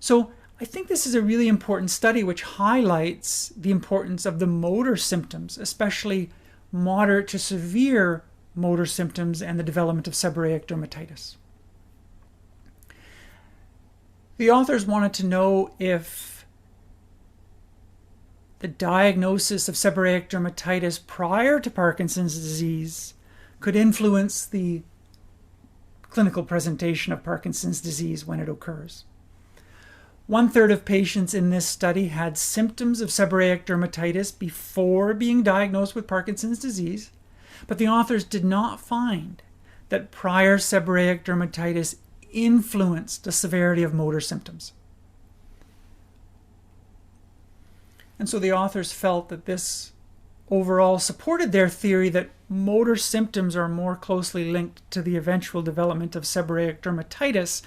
So I think this is a really important study which highlights the importance of the motor symptoms, especially moderate to severe motor symptoms and the development of seborrheic dermatitis. The authors wanted to know if the diagnosis of seborrheic dermatitis prior to Parkinson's disease could influence the clinical presentation of Parkinson's disease when it occurs. 1/3 of patients in this study had symptoms of seborrheic dermatitis before being diagnosed with Parkinson's disease, but the authors did not find that prior seborrheic dermatitis influenced the severity of motor symptoms. And so the authors felt that this overall supported their theory that motor symptoms are more closely linked to the eventual development of seborrheic dermatitis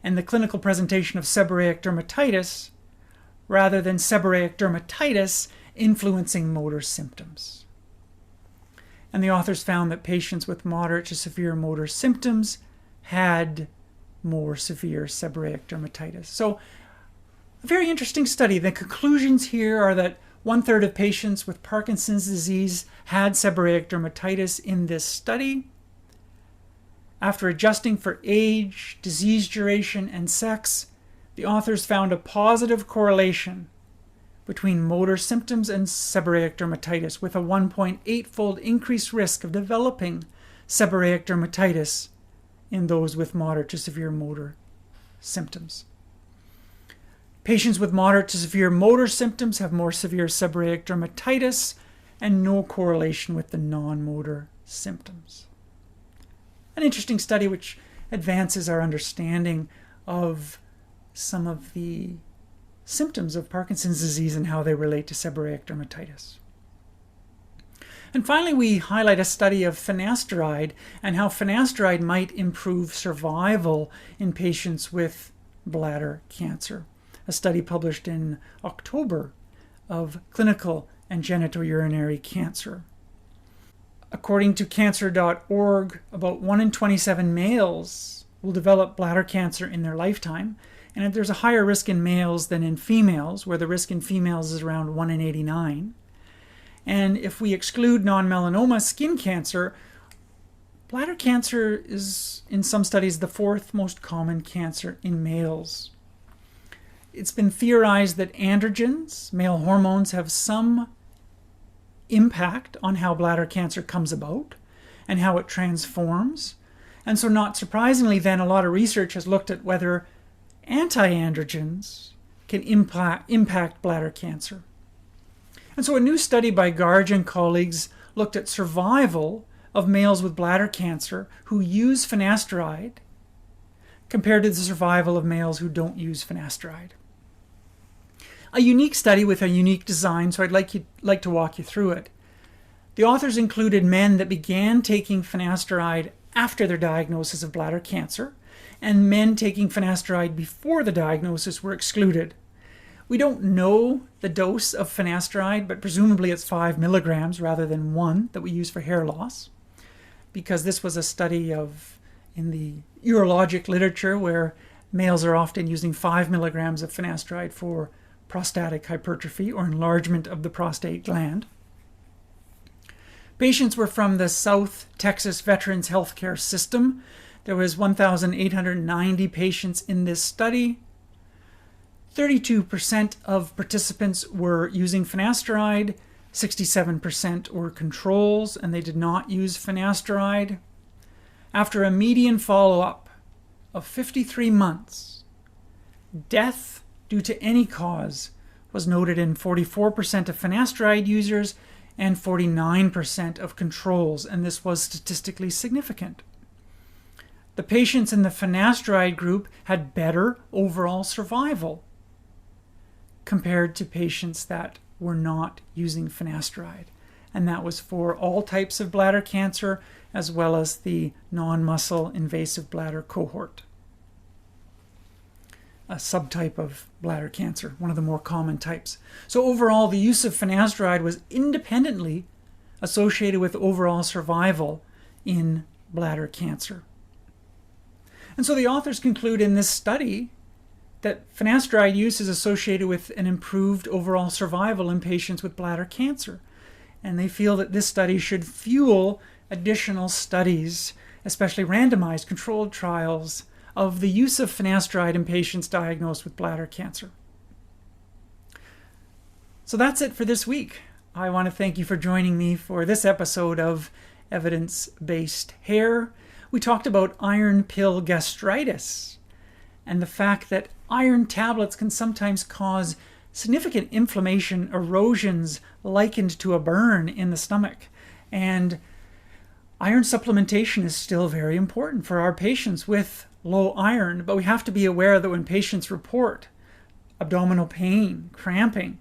and the clinical presentation of seborrheic dermatitis rather than seborrheic dermatitis influencing motor symptoms. And the authors found that patients with moderate to severe motor symptoms had more severe seborrheic dermatitis. So, a very interesting study. The conclusions here are that 1/3 of patients with Parkinson's disease had seborrheic dermatitis in this study. After adjusting for age, disease duration, and sex, the authors found a positive correlation between motor symptoms and seborrheic dermatitis, with a 1.8-fold increased risk of developing seborrheic dermatitis in those with moderate to severe motor symptoms. Patients with moderate to severe motor symptoms have more severe seborrheic dermatitis and no correlation with the non-motor symptoms. An interesting study which advances our understanding of some of the symptoms of Parkinson's disease and how they relate to seborrheic dermatitis. And finally, we highlight a study of finasteride and how finasteride might improve survival in patients with bladder cancer. A study published in October of clinical and genitourinary cancer. According to cancer.org, about 1 in 27 males will develop bladder cancer in their lifetime, and there's a higher risk in males than in females, where the risk in females is around 1 in 89. And if we exclude non-melanoma skin cancer, bladder cancer is, in some studies, the 4th most common cancer in males. It's been theorized that androgens, male hormones, have some impact on how bladder cancer comes about and how it transforms. And so not surprisingly then, a lot of research has looked at whether anti-androgens can impact bladder cancer. And so a new study by Garg and colleagues looked at survival of males with bladder cancer who use finasteride compared to the survival of males who don't use finasteride. A unique study with a unique design, so I'd like to walk you through it. The authors included men that began taking finasteride after their diagnosis of bladder cancer, and men taking finasteride before the diagnosis were excluded. We don't know the dose of finasteride, but presumably it's 5 milligrams rather than 1 that we use for hair loss, because this was a study in the urologic literature where males are often using 5 milligrams of finasteride for prostatic hypertrophy or enlargement of the prostate gland. Patients were from the South Texas Veterans Healthcare System. There was 1,890 patients in this study. 32% of participants were using finasteride, 67% were controls, and they did not use finasteride. After a median follow-up of 53 months, death due to any cause was noted in 44% of finasteride users and 49% of controls, and this was statistically significant. The patients in the finasteride group had better overall survival compared to patients that were not using finasteride, and that was for all types of bladder cancer as well as the non-muscle invasive bladder cohort, a subtype of bladder cancer, one of the more common types. So overall, the use of finasteride was independently associated with overall survival in bladder cancer. And so the authors conclude in this study that finasteride use is associated with an improved overall survival in patients with bladder cancer. And they feel that this study should fuel additional studies, especially randomized controlled trials, of the use of finasteride in patients diagnosed with bladder cancer. So that's it for this week. I want to thank you for joining me for this episode of Evidence-Based Hair. We talked about iron pill gastritis and the fact that iron tablets can sometimes cause significant inflammation, erosions likened to a burn in the stomach. And iron supplementation is still very important for our patients with low iron, but we have to be aware that when patients report abdominal pain, cramping,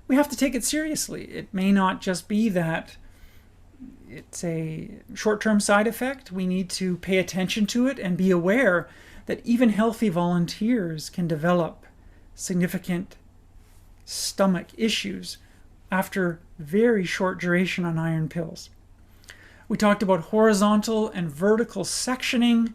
we have to take it seriously. It may not just be that it's a short-term side effect. We need to pay attention to it and be aware that even healthy volunteers can develop significant stomach issues after very short duration on iron pills. We talked about horizontal and vertical sectioning.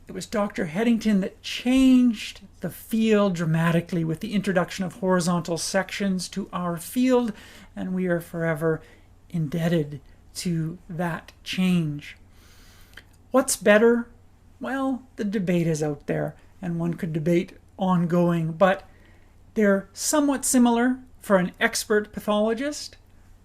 It was Dr. Headington that changed the field dramatically with the introduction of horizontal sections to our field, and we are forever indebted to that change. What's better? Well, the debate is out there, and one could debate ongoing, but they're somewhat similar for an expert pathologist.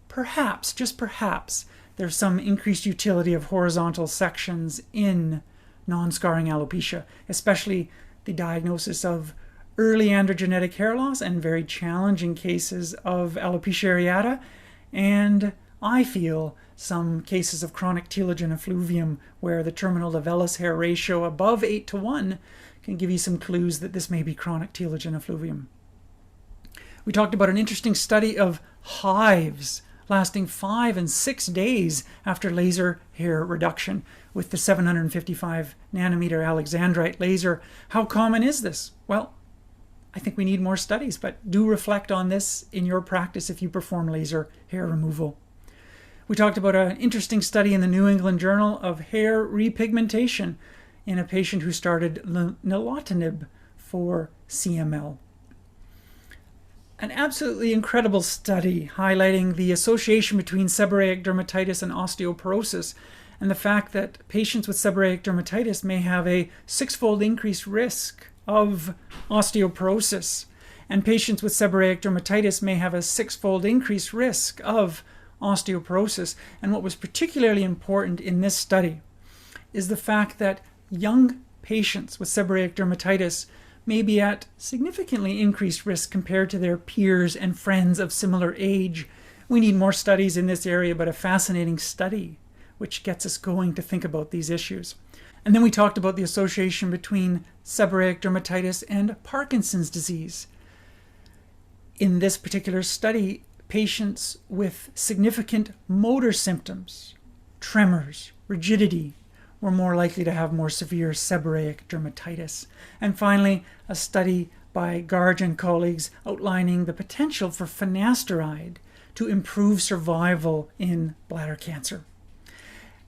Perhaps, just perhaps, there's some increased utility of horizontal sections in non-scarring alopecia, especially the diagnosis of early androgenetic hair loss and very challenging cases of alopecia areata, and I feel some cases of chronic telogen effluvium where the terminal to vellus hair ratio above 8:1 can give you some clues that this may be chronic telogen effluvium. We talked about an interesting study of hives lasting 5 and 6 days after laser hair reduction with the 755 nanometer Alexandrite laser. How common is this? Well, I think we need more studies, but do reflect on this in your practice if you perform laser hair removal. We talked about an interesting study in the New England Journal of hair repigmentation in a patient who started Nilotinib for CML. An absolutely incredible study highlighting the association between seborrheic dermatitis and osteoporosis, and the fact that patients with seborrheic dermatitis may have a 6-fold increased risk of osteoporosis, and patients with seborrheic dermatitis may have a 6-fold increased risk of osteoporosis. And what was particularly important in this study is the fact that young patients with seborrheic dermatitis may be at significantly increased risk compared to their peers and friends of similar age. We need more studies in this area, but a fascinating study which gets us going to think about these issues. And then we talked about the association between seborrheic dermatitis and Parkinson's disease. In this particular study, patients with significant motor symptoms, tremors, rigidity, were more likely to have more severe seborrheic dermatitis. And finally, a study by Garge and colleagues outlining the potential for finasteride to improve survival in bladder cancer.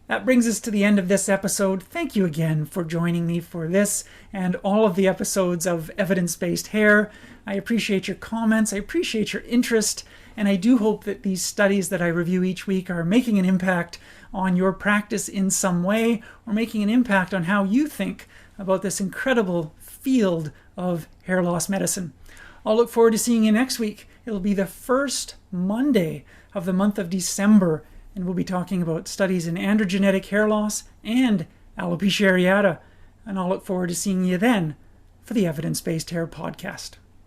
That brings us to the end of this episode. Thank you again for joining me for this and all of the episodes of Evidence-Based Hair. I appreciate your comments, I appreciate your interest, and I do hope that these studies that I review each week are making an impact on your practice in some way, or making an impact on how you think about this incredible field of hair loss medicine. I'll look forward to seeing you next week. It'll be the first Monday of the month of December, and we'll be talking about studies in androgenetic hair loss and alopecia areata. And I'll look forward to seeing you then for the Evidence-Based Hair Podcast.